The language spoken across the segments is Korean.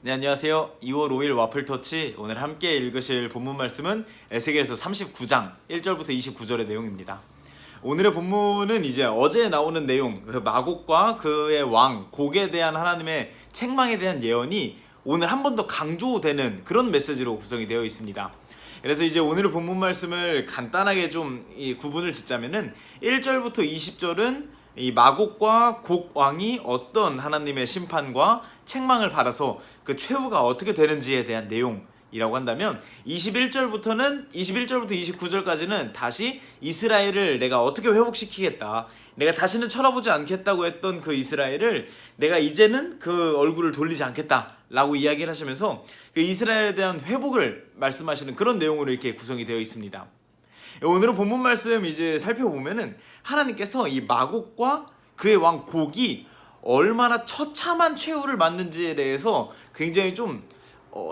네, 안녕하세요. 2월 5일 와플터치. 오늘 함께 읽으실 본문 말씀은 에스겔서 39장 1절부터 29절의 내용입니다. 오늘의 본문은 이제 어제 나오는 내용, 그 마곡과 그의 왕 곡에 대한 하나님의 책망에 대한 예언이 오늘 한 번 더 강조되는 그런 메시지로 구성이 되어 있습니다. 그래서 이제 오늘의 본문 말씀을 간단하게 좀 구분을 짓자면은 1절부터 20절은 이 마곡과 곡 왕이 어떤 하나님의 심판과 책망을 받아서 그 최후가 어떻게 되는지에 대한 내용이라고 한다면 21절부터 29절까지는 다시 이스라엘을 내가 어떻게 회복시키겠다, 내가 다시는 쳐다보지 않겠다고 했던 그 이스라엘을 내가 이제는 그 얼굴을 돌리지 않겠다 라고 이야기를 하시면서 그 이스라엘에 대한 회복을 말씀하시는 그런 내용으로 이렇게 구성이 되어 있습니다. 오늘은 본문 말씀 이제 살펴보면은 하나님께서 이 마곡과 그의 왕 곡이 얼마나 처참한 최후를 맞는지에 대해서 굉장히 좀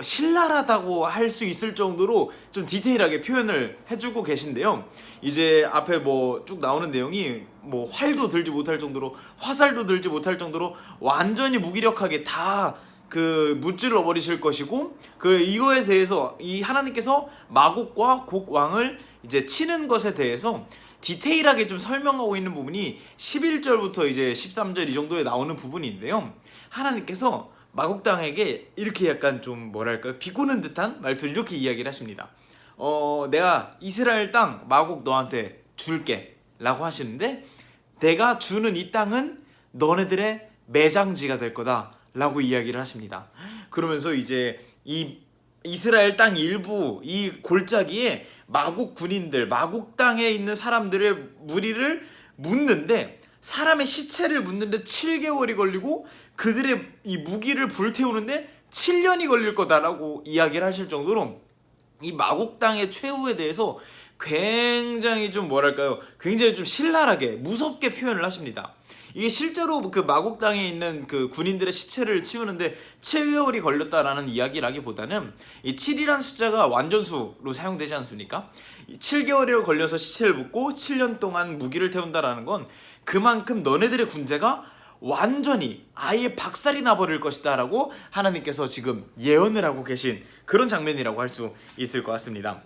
신랄하다고 할 수 있을 정도로 좀 디테일하게 표현을 해주고 계신데요. 이제 앞에 뭐 쭉 나오는 내용이 뭐 활도 들지 못할 정도로, 화살도 들지 못할 정도로 완전히 무기력하게 다 그 무찔러 버리실 것이고, 그 이거에 대해서 이 하나님께서 마곡과 곡 왕을 이제 치는 것에 대해서 디테일하게 좀 설명하고 있는 부분이 11절부터 이제 13절 이 정도에 나오는 부분인데요. 하나님께서 마곡당에게 이렇게 약간 좀 뭐랄까요, 비꼬는 듯한 말투를 이렇게 이야기를 하십니다. 내가 이스라엘 땅 마곡 너한테 줄게 라고 하시는데, 내가 주는 이 땅은 너네들의 매장지가 될 거다 라고 이야기를 하십니다. 그러면서 이제 이 이스라엘 땅 일부 이 골짜기에 마곡 군인들, 마곡 땅에 있는 사람들의 무리를 묻는데, 사람의 시체를 묻는데 7개월이 걸리고 그들의 이 무기를 불태우는데 7년이 걸릴 거다라고 이야기를 하실 정도로 이 마곡 땅의 최후에 대해서 굉장히 좀 뭐랄까요, 굉장히 좀 신랄하게 무섭게 표현을 하십니다. 이게 실제로 그 마곡 땅에 있는 그 군인들의 시체를 치우는데 7개월이 걸렸다라는 이야기라기보다는 이 7이라는 숫자가 완전수로 사용되지 않습니까? 7개월이 걸려서 시체를 묻고 7년 동안 무기를 태운다라는 건 그만큼 너네들의 군대가 완전히 아예 박살이 나버릴 것이다 라고 하나님께서 지금 예언을 하고 계신 그런 장면이라고 할 수 있을 것 같습니다.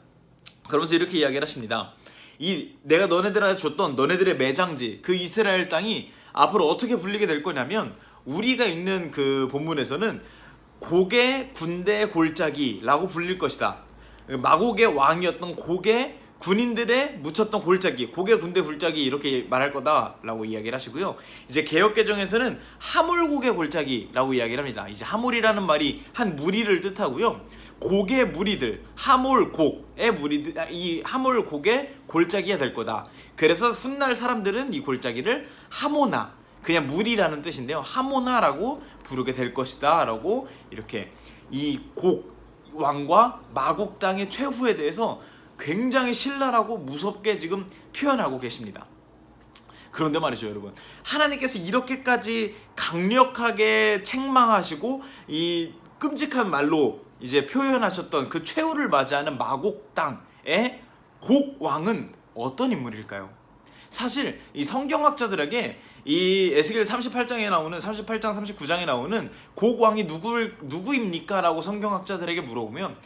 그러면서 이렇게 이야기를 하십니다. 이 내가 너네들한테 줬던 너네들의 매장지, 그 이스라엘 땅이 앞으로 어떻게 불리게 될 거냐면, 우리가 읽는 그 본문에서는 곡의 군대 골짜기라고 불릴 것이다. 마곡의 왕이었던 곡의 군인들의 묻혔던 골짜기, 곡의 군대 골짜기 이렇게 말할 거다라고 이야기를 하시고요. 이제 개역개정에서는 하몰곡의 골짜기라고 이야기를 합니다. 이제 하몰이라는 말이 한 무리를 뜻하고요. 곡의 무리들, 하몰곡의 무리들, 이 하몰곡의 골짜기가 될 거다. 그래서 훗날 사람들은 이 골짜기를 하모나, 그냥 무리라는 뜻인데요, 하모나라고 부르게 될 것이다 라고 이렇게 이 곡 왕과 마곡 땅의 최후에 대해서 굉장히 신랄하고 무섭게 지금 표현하고 계십니다. 그런데 말이죠, 여러분, 하나님께서 이렇게까지 강력하게 책망하시고 이 끔찍한 말로 이제 표현하셨던 그 최후를 맞이하는 마곡 땅의 곡 왕은 어떤 인물일까요? 사실 이 성경학자들에게 이 에스겔 38장에 나오는 38장 39장에 나오는 곡 왕이 누구입니까? 라고 성경학자들에게 물어보면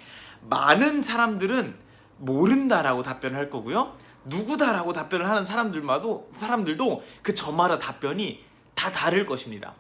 많은 사람들은 모른다라고 답변을 할 거고요, 누구다라고 답변을 하는 사람들도 그 저마다 답변이 다 다를 것입니다.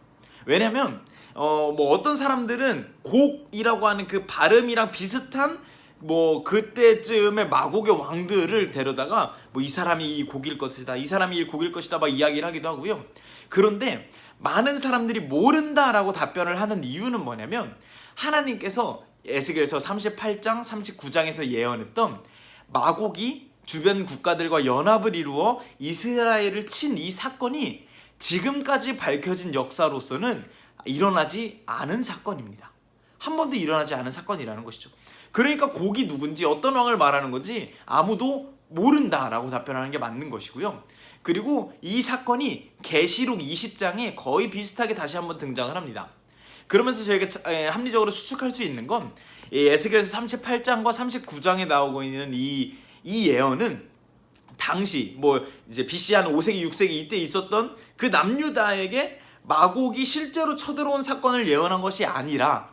왜냐면 뭐 어떤 사람들은 곡이라고 하는 그 발음이랑 비슷한 뭐 그때쯤에 마곡의 왕들을 데려다가 뭐 이 사람이 이 곡일 것이다, 이 사람이 이 곡일 것이다 막 이야기를 하기도 하고요. 그런데 많은 사람들이 모른다라고 답변을 하는 이유는 뭐냐면, 하나님께서 에스겔서 38장 39장에서 예언했던 마곡이 주변 국가들과 연합을 이루어 이스라엘을 친 이 사건이 지금까지 밝혀진 역사로서는 일어나지 않은 사건입니다. 한 번도 일어나지 않은 사건이라는 것이죠. 그러니까 곡이 누군지, 어떤 왕을 말하는 건지 아무도 모른다라고 답변하는 게 맞는 것이고요. 그리고 이 사건이 계시록 20장에 거의 비슷하게 다시 한번 등장을 합니다. 그러면서 저희가 합리적으로 추측할 수 있는 건 에스겔서 38장과 39장에 나오고 있는 이 예언은 당시 뭐 이제 BC 한 5세기 6세기 이때 있었던 그 남유다에게 마곡이 실제로 쳐들어온 사건을 예언한 것이 아니라,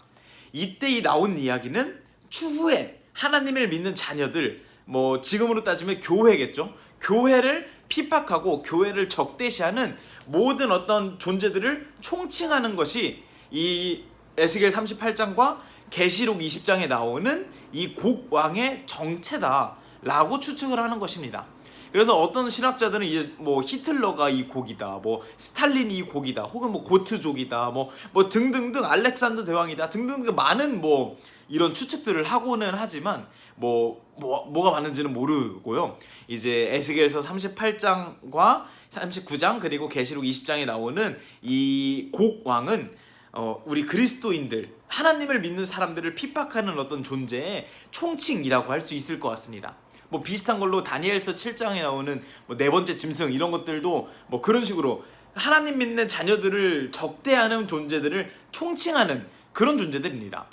이때 이 나온 이야기는 추후에 하나님을 믿는 자녀들, 뭐 지금으로 따지면 교회겠죠. 교회를 핍박하고 교회를 적대시하는 모든 어떤 존재들을 총칭하는 것이 이 에스겔 38장과 계시록 20장에 나오는 이 곡왕의 정체다라고 추측을 하는 것입니다. 그래서 어떤 신학자들은 이제 뭐 히틀러가 이 곡이다, 뭐 스탈린이 이 곡이다, 혹은 뭐 고트족이다, 뭐 등등등 알렉산더 대왕이다, 등등 많은 뭐 이런 추측들을 하고는 하지만 뭐가 맞는지는 모르고요. 이제 에스겔서 38장과 39장 그리고 계시록 20장에 나오는 이 곡왕은 우리 그리스도인들, 하나님을 믿는 사람들을 핍박하는 어떤 존재의 총칭이라고 할 수 있을 것 같습니다. 뭐 비슷한 걸로 다니엘서 7장에 나오는 뭐 네 번째 짐승 이런 것들도 뭐 그런 식으로 하나님 믿는 자녀들을 적대하는 존재들을 총칭하는 그런 존재들입니다.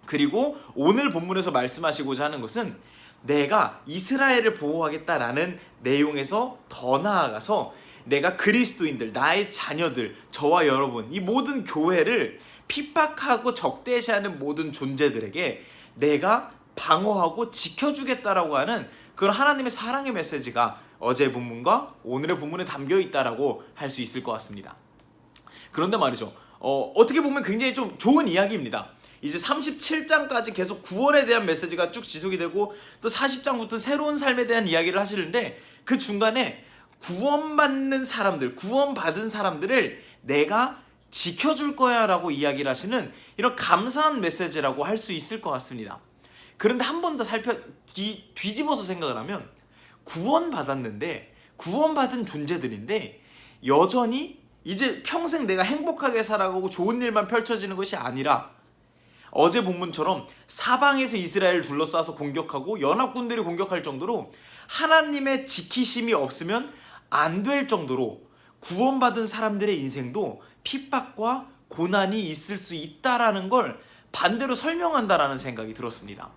그리고 오늘 본문에서 말씀하시고자 하는 것은 내가 이스라엘을 보호하겠다라는 내용에서 더 나아가서 내가 그리스도인들, 나의 자녀들, 저와 여러분, 이 모든 교회를 핍박하고 적대시하는 모든 존재들에게 내가 방어하고 지켜주겠다라고 하는 그런 하나님의 사랑의 메시지가 어제의 본문과 오늘의 본문에 담겨 있다라고 할 수 있을 것 같습니다. 그런데 말이죠, 어떻게 보면 굉장히 좀 좋은 이야기입니다. 이제 37장까지 계속 구원에 대한 메시지가 쭉 지속이 되고 또 40장부터 새로운 삶에 대한 이야기를 하시는데 그 중간에 구원받는 사람들, 구원받은 사람들을 내가 지켜줄 거야 라고 이야기를 하시는 이런 감사한 메시지라고 할 수 있을 것 같습니다. 그런데 한 번 더 뒤집어서 생각을 하면 구원받았는데, 구원받은 존재들인데 여전히 이제 평생 내가 행복하게 살아가고 좋은 일만 펼쳐지는 것이 아니라 어제 본문처럼 사방에서 이스라엘을 둘러싸서 공격하고 연합군들이 공격할 정도로 하나님의 지키심이 없으면 안 될 정도로 구원받은 사람들의 인생도 핍박과 고난이 있을 수 있다라는 걸 반대로 설명한다라는 생각이 들었습니다.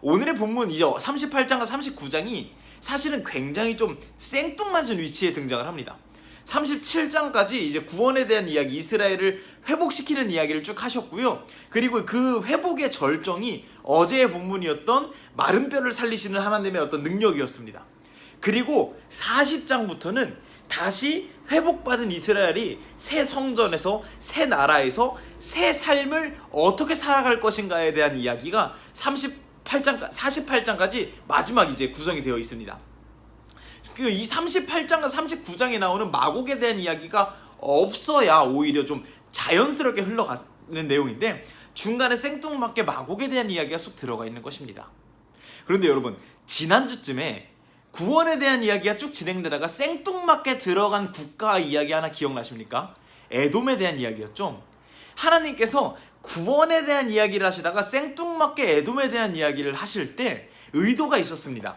오늘의 본문 이제 38장과 39장이 사실은 굉장히 좀 생뚱맞은 위치에 등장을 합니다. 37장까지 이제 구원에 대한 이야기, 이스라엘을 회복시키는 이야기를 쭉 하셨고요. 그리고 그 회복의 절정이 어제의 본문이었던 마른 뼈를 살리시는 하나님의 어떤 능력이었습니다. 그리고 40장부터는 다시 회복받은 이스라엘이 새 성전에서, 새 나라에서 새 삶을 어떻게 살아갈 것인가에 대한 이야기가 48장까지 마지막 이제 구성이 되어 있습니다. 이 38장과 39장에 나오는 마곡에 대한 이야기가 없어야 오히려 좀 자연스럽게 흘러가는 내용인데 중간에 생뚱맞게 마곡에 대한 이야기가 쏙 들어가 있는 것입니다. 그런데 여러분, 지난주쯤에 구원에 대한 이야기가 쭉 진행되다가 생뚱맞게 들어간 국가 이야기 하나 기억나십니까? 에돔에 대한 이야기였죠. 하나님께서 구원에 대한 이야기를 하시다가 생뚱맞게 에돔에 대한 이야기를 하실 때 의도가 있었습니다.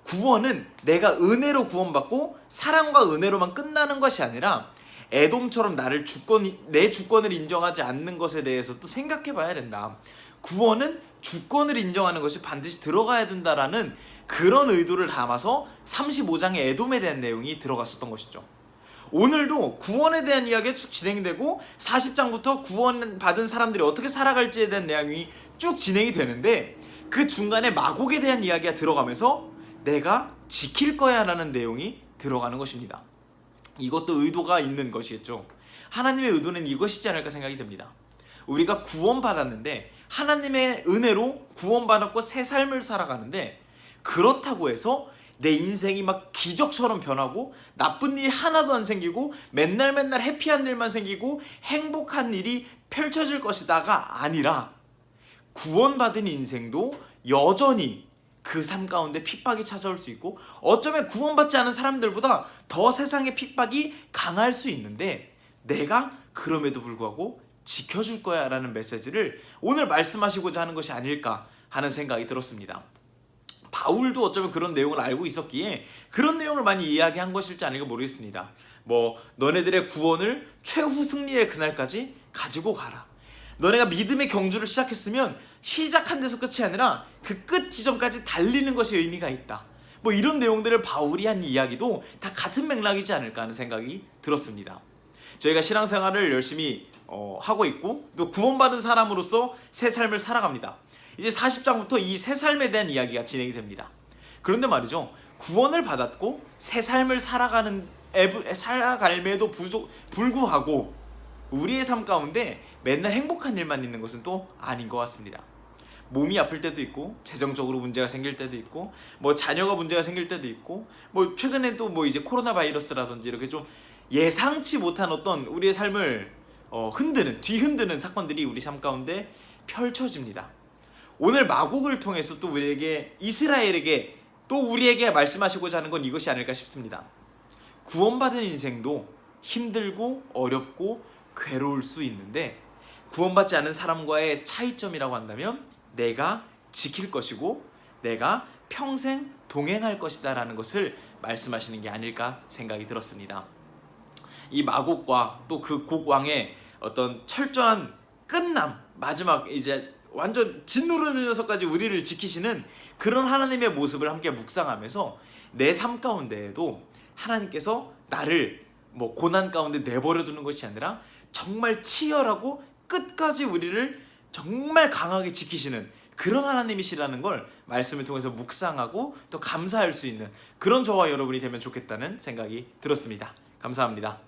구원은 내가 은혜로 구원받고 사랑과 은혜로만 끝나는 것이 아니라 에돔처럼 내 주권을 인정하지 않는 것에 대해서도 생각해 봐야 된다. 구원은 주권을 인정하는 것이 반드시 들어가야 된다라는 그런 의도를 담아서 35장의 에돔에 대한 내용이 들어갔었던 것이죠. 오늘도 구원에 대한 이야기가 쭉 진행되고 40장부터 구원받은 사람들이 어떻게 살아갈지에 대한 내용이 쭉 진행이 되는데 그 중간에 마곡에 대한 이야기가 들어가면서 내가 지킬 거야 라는 내용이 들어가는 것입니다. 이것도 의도가 있는 것이겠죠. 하나님의 의도는 이것이지 않을까 생각이 듭니다. 우리가 구원받았는데 하나님의 은혜로 구원받았고 새 삶을 살아가는데 그렇다고 해서 내 인생이 막 기적처럼 변하고 나쁜 일이 하나도 안 생기고 맨날 해피한 일만 생기고 행복한 일이 펼쳐질 것이다가 아니라 구원받은 인생도 여전히 그 삶 가운데 핍박이 찾아올 수 있고 어쩌면 구원받지 않은 사람들보다 더 세상의 핍박이 강할 수 있는데 내가 그럼에도 불구하고 지켜줄 거야 라는 메시지를 오늘 말씀하시고자 하는 것이 아닐까 하는 생각이 들었습니다. 바울도 어쩌면 그런 내용을 알고 있었기에 그런 내용을 많이 이야기한 것일지 아닐까 모르겠습니다. 너네들의 구원을 최후 승리의 그날까지 가지고 가라. 너네가 믿음의 경주를 시작했으면 시작한 데서 끝이 아니라 그 끝 지점까지 달리는 것이 의미가 있다. 이런 내용들을 바울이 한 이야기도 다 같은 맥락이지 않을까 하는 생각이 들었습니다. 저희가 신앙생활을 열심히 하고 있고 또 구원받은 사람으로서 새 삶을 살아갑니다. 이제 40장부터 이 새 삶에 대한 이야기가 진행이 됩니다. 그런데 말이죠, 구원을 받았고 새 삶을 살아갈매도 불구하고 우리의 삶 가운데 맨날 행복한 일만 있는 것은 또 아닌 것 같습니다. 몸이 아플 때도 있고, 재정적으로 문제가 생길 때도 있고, 뭐 자녀가 문제가 생길 때도 있고, 뭐 최근에 또 뭐 이제 코로나 바이러스라든지 이렇게 좀 예상치 못한 어떤 우리의 삶을 뒤흔드는 사건들이 우리 삶 가운데 펼쳐집니다. 오늘 마곡을 통해서 또 이스라엘에게 또 우리에게 말씀하시고자 하는 건 이것이 아닐까 싶습니다. 구원받은 인생도 힘들고 어렵고 괴로울 수 있는데, 구원받지 않은 사람과의 차이점이라고 한다면 내가 지킬 것이고 내가 평생 동행할 것이다 라는 것을 말씀하시는 게 아닐까 생각이 들었습니다. 이 마곡과 또 그 곡왕의 어떤 철저한 끝남, 마지막 이제 완전 짓누르는 녀석까지 우리를 지키시는 그런 하나님의 모습을 함께 묵상하면서 내 삶 가운데에도 하나님께서 나를 뭐 고난 가운데 내버려 두는 것이 아니라 정말 치열하고 끝까지 우리를 정말 강하게 지키시는 그런 하나님이시라는 걸 말씀을 통해서 묵상하고 또 감사할 수 있는 그런 저와 여러분이 되면 좋겠다는 생각이 들었습니다. 감사합니다.